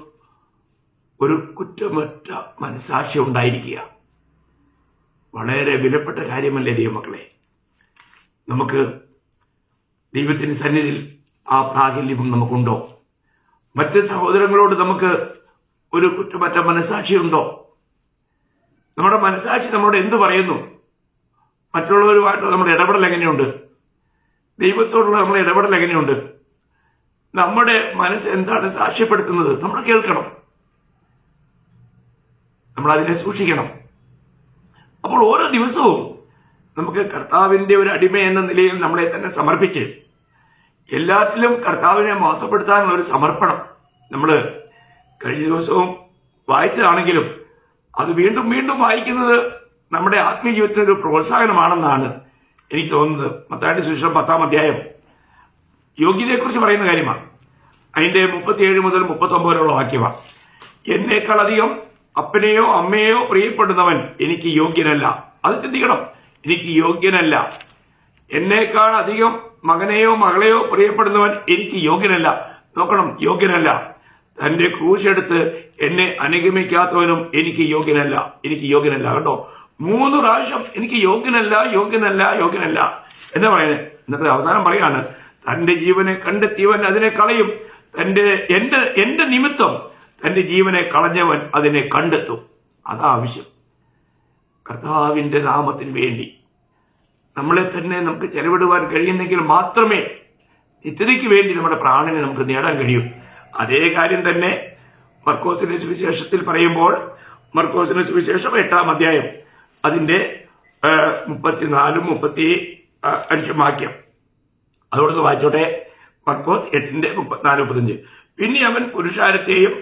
ഒരു കുറ്റമറ്റ മനസാക്ഷി ഉണ്ടായിരിക്കുക വളരെ വിലപ്പെട്ട കാര്യമല്ലേ ദൈവമക്കളെ? നമുക്ക് ദൈവത്തിന്റെ സന്നിധിയിൽ ആ പ്രാഗല്യം നമുക്കുണ്ടോ? മറ്റ് സഹോദരങ്ങളോട് നമുക്ക് ഒരു കുറ്റമറ്റ മനസാക്ഷിയുണ്ടോ? നമ്മുടെ മനസാക്ഷി നമ്മളോട് എന്ത് പറയുന്നു? മറ്റുള്ളവരുമായിട്ട് നമ്മുടെ ഇടപെടൽ എങ്ങനെയുണ്ട്? ദൈവത്തോടുള്ള നമ്മുടെ ഇടപെടൽ എങ്ങനെയുണ്ട്? നമ്മുടെ മനസ്സ് എന്താണ് സാക്ഷ്യപ്പെടുത്തുന്നത്? നമ്മൾ കേൾക്കണം, നമ്മൾ അതിനെ സൂക്ഷിക്കണം. അപ്പോൾ ഓരോ ദിവസവും നമുക്ക് കർത്താവിന്റെ ഒരു അടിമ എന്ന നിലയിൽ നമ്മളെ തന്നെ സമർപ്പിച്ച് എല്ലാറ്റിലും കർത്താവിനെ മഹത്വപ്പെടുത്താനുള്ള ഒരു സമർപ്പണം നമ്മൾ കഴിഞ്ഞ ദിവസവും വായിച്ചതാണെങ്കിലും അത് വീണ്ടും വീണ്ടും വായിക്കുന്നത് നമ്മുടെ ആത്മീയ ജീവിതത്തിനൊരു പ്രോത്സാഹനമാണെന്നാണ് എനിക്ക് തോന്നുന്നത്. മത്തായിയുടെ സുവിശേഷം 10-ാം അധ്യായം യോഗ്യതയെക്കുറിച്ച് പറയുന്ന കാര്യമാണ്. അതിന്റെ 37 മുതൽ 39 വരെയുള്ള വാക്യമാണ്. എന്നേക്കാൾ അധികം അപ്പനെയോ അമ്മയെയോ പ്രിയപ്പെടുന്നവൻ എനിക്ക് യോഗ്യനല്ല. അത് ചിന്തിക്കണം, എനിക്ക് യോഗ്യനല്ല. എന്നേക്കാൾ അധികം മകനെയോ മകളെയോ പ്രിയപ്പെടുന്നവൻ എനിക്ക് യോഗ്യനല്ല. നോക്കണം, യോഗ്യനല്ല. തന്റെ ക്രൂശെടുത്ത് എന്നെ അനുഗമിക്കാത്തവനും എനിക്ക് യോഗ്യനല്ല. കേട്ടോ, 3 പ്രാവശ്യം എനിക്ക് യോഗ്യനല്ല എന്താ പറയുന്നത്? എന്നിട്ട് അവസാനം പറയാണ്, തന്റെ ജീവനെ കണ്ടെത്തിയവൻ അതിനെ കളയും, എന്റെ നിമിത്തം തന്റെ ജീവനെ കളഞ്ഞവൻ അതിനെ കണ്ടെത്തും. അതാ ആവശ്യം. കർത്താവിന്റെ നാമത്തിന് വേണ്ടി നമ്മളെ തന്നെ നമുക്ക് ചെലവിടുവാൻ കഴിയുന്നെങ്കിൽ മാത്രമേ നിത്യതയ്ക്ക് വേണ്ടി നമ്മുടെ പ്രാണനെ നമുക്ക് നേടാൻ കഴിയൂ. അതേ കാര്യം തന്നെ മർക്കോസിന്റെ സുവിശേഷത്തിൽ പറയുമ്പോൾ, മർക്കോസിന്റെ സുവിശേഷം 8-ാം അധ്യായം അതിന്റെ 34-35 വാക്യം അതോടൊന്ന് വായിച്ചോട്ടെ. മർക്കോസ് 8:34-35. പിന്നെ അവൻ പുരുഷാരത്തെയും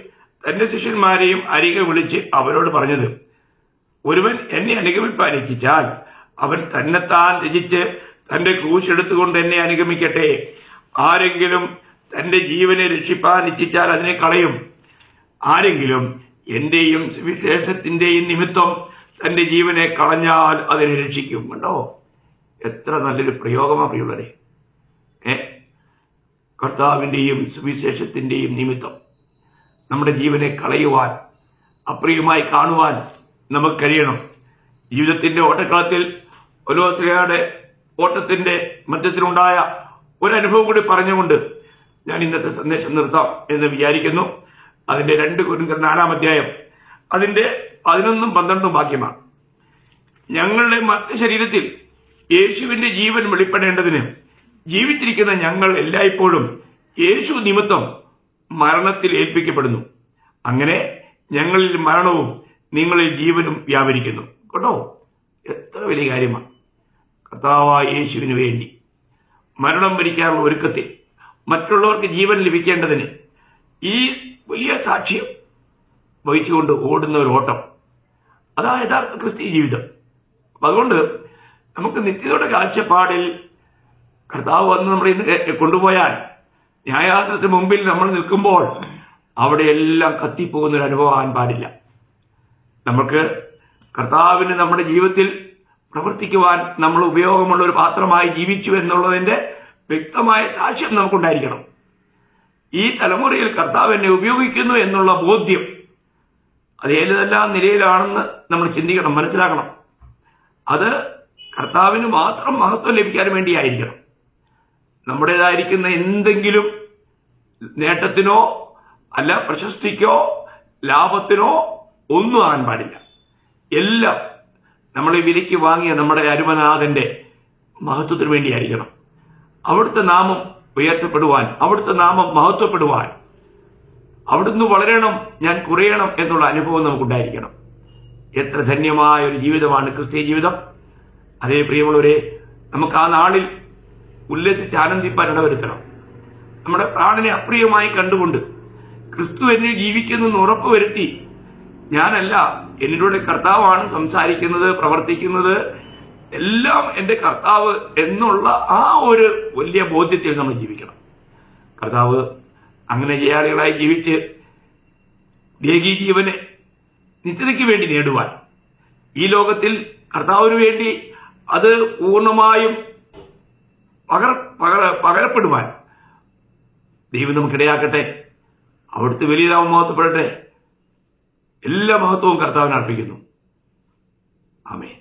തന്റെ ശിഷ്യന്മാരെയും അരികെ വിളിച്ച് അവരോട് പറഞ്ഞത്, ഒരുവൻ എന്നെ അനുഗമിപ്പാൻ ഇച്ഛിച്ചാൽ അവൻ തന്നെത്താൻ ത്യജിച്ച് തന്റെ ക്രൂശ് എടുത്തുകൊണ്ട് എന്നെ അനുഗമിക്കട്ടെ. ആരെങ്കിലും തന്റെ ജീവനെ രക്ഷിപ്പാൻ ഇച്ഛിച്ചാൽ അതിനെ കളയും. ആരെങ്കിലും എന്റെയും സുവിശേഷത്തിന്റെയും നിമിത്തം തന്റെ ജീവനെ കളഞ്ഞാൽ അതിനെ രക്ഷിക്കും. കണ്ടോ, എത്ര നല്ലൊരു പ്രയോഗമാണ് പ്രിയമുള്ളവരെ. കർത്താവിന്റെയും സുവിശേഷത്തിന്റെയും നിമിത്തം നമ്മുടെ ജീവനെ കളയുവാൻ, അപ്രിയമായി കാണുവാൻ നമുക്ക് കഴിയണം. ജീവിതത്തിന്റെ ഓട്ടക്കളത്തിൽ പൗലോസ്ലീഹയുടെ ഓട്ടത്തിന്റെ മധ്യത്തിലുണ്ടായ ഒരു അനുഭവം കൂടി പറഞ്ഞുകൊണ്ട് ഞാൻ ഇന്നത്തെ സന്ദേശം നിർത്താം എന്ന് വിചാരിക്കുന്നു. അതിന്റെ 2 കൊരിന്ത്യർ 4-ാം അധ്യായം അതിന്റെ 11-12 വാക്യമാണ്. ഞങ്ങളുടെ മർത്ത ശരീരത്തിൽ യേശുവിന്റെ ജീവൻ വെളിപ്പെടേണ്ടതിന് ജീവിച്ചിരിക്കുന്ന ഞങ്ങൾ എല്ലായ്പ്പോഴും യേശു നിമിത്തം മരണത്തിൽ ഏൽപ്പിക്കപ്പെടുന്നു. അങ്ങനെ ഞങ്ങളിൽ മരണവും നിങ്ങളിൽ ജീവനും വ്യാപരിക്കുന്നു. കേട്ടോ, എത്ര വലിയ കാര്യമാണ്. കർത്താവായ യേശുവിന് വേണ്ടി മരണം വരിക്കാനുള്ള ഒരുക്കത്തിൽ മറ്റുള്ളവർക്ക് ജീവൻ ലഭിക്കേണ്ടതിന് ഈ വലിയ സാക്ഷ്യം വഹിച്ചുകൊണ്ട് ഓടുന്ന ഒരു ഓട്ടം, അതാ യഥാർത്ഥ ക്രിസ്തീയ ജീവിതം. അപ്പം അതുകൊണ്ട് നമുക്ക് നിത്യതയുടെ കാഴ്ചപ്പാടിൽ കർത്താവ് വന്ന് നമ്മൾ ഇന്ന് കൊണ്ടുപോയാൽ ന്യായാസനത്തിന് മുമ്പിൽ നമ്മൾ നിൽക്കുമ്പോൾ അവിടെയെല്ലാം കത്തിപ്പോകുന്ന ഒരു അനുഭവം ആകാൻ പാടില്ല. നമുക്ക് കർത്താവിന് നമ്മുടെ ജീവിതത്തിൽ പ്രവർത്തിക്കുവാൻ നമ്മൾ ഉപയോഗമുള്ള ഒരു പാത്രമായി ജീവിച്ചു എന്നുള്ളതിൻ്റെ വ്യക്തമായ സാക്ഷ്യം നമുക്കുണ്ടായിരിക്കണം. ഈ തലമുറയിൽ കർത്താവ് എന്നെ ഉപയോഗിക്കുന്നു എന്നുള്ള ബോധ്യം അത് ഏതെല്ലാം നിലയിലാണെന്ന് നമ്മൾ ചിന്തിക്കണം, മനസ്സിലാക്കണം. അത് കർത്താവിന് മാത്രം മഹത്വം ലഭിക്കാൻ വേണ്ടിയായിരിക്കണം. നമ്മുടേതായിരിക്കുന്ന എന്തെങ്കിലും നേട്ടത്തിനോ അല്ല പ്രശസ്തിക്കോ ലാഭത്തിനോ ഒന്നും ആകാൻ പാടില്ല. എല്ലാം നമ്മളെ വിലയ്ക്ക് വാങ്ങിയ നമ്മുടെ അരുമനാഥന്റെ മഹത്വത്തിന് വേണ്ടിയായിരിക്കണം. അവിടുത്തെ നാമം ഉയർത്തപ്പെടുവാൻ, അവിടുത്തെ നാമം മഹത്വപ്പെടുവാൻ, അവിടുന്ന് വളരണം, ഞാൻ കുറയണം എന്നുള്ള അനുഭവം നമുക്കുണ്ടായിരിക്കണം. എത്ര ധന്യമായ ഒരു ജീവിതമാണ് ക്രിസ്തീയ ജീവിതം. അതേ പ്രിയമുള്ളവരെ, നമുക്ക് ആ നാളിൽ ഉല്ലസിച്ച് ആനന്ദിപ്പാൻ ഇടവരുത്തണം. നമ്മുടെ പ്രാണനെ അപ്രിയമായി കണ്ടുകൊണ്ട് ക്രിസ്തു എന്നിൽ ജീവിക്കുന്നെന്ന് ഉറപ്പുവരുത്തി, ഞാനല്ല, എന്നിലൂടെ കർത്താവാണ് സംസാരിക്കുന്നത്, പ്രവർത്തിക്കുന്നത്, എല്ലാം എൻ്റെ കർത്താവ് എന്നുള്ള ആ ഒരു വലിയ ബോധ്യത്തിൽ നമ്മൾ ജീവിക്കണം. കർത്താവ് അങ്ങനെ ജയാളികളായി ജീവിച്ച് ദേഹീ ജീവനെ നിത്യതയ്ക്ക് വേണ്ടി നേടുവാൻ, ഈ ലോകത്തിൽ കർത്താവിന് വേണ്ടി അത് പൂർണ്ണമായും പകരപ്പെടുവാൻ ദൈവം നമുക്കിടയാക്കട്ടെ. അവിടുത്തെ വലിയ നാമം മഹത്വപ്പെടട്ടെ. എല്ലാ മഹത്വവും കർത്താവിന് അർപ്പിക്കുന്നു. ആമേൻ.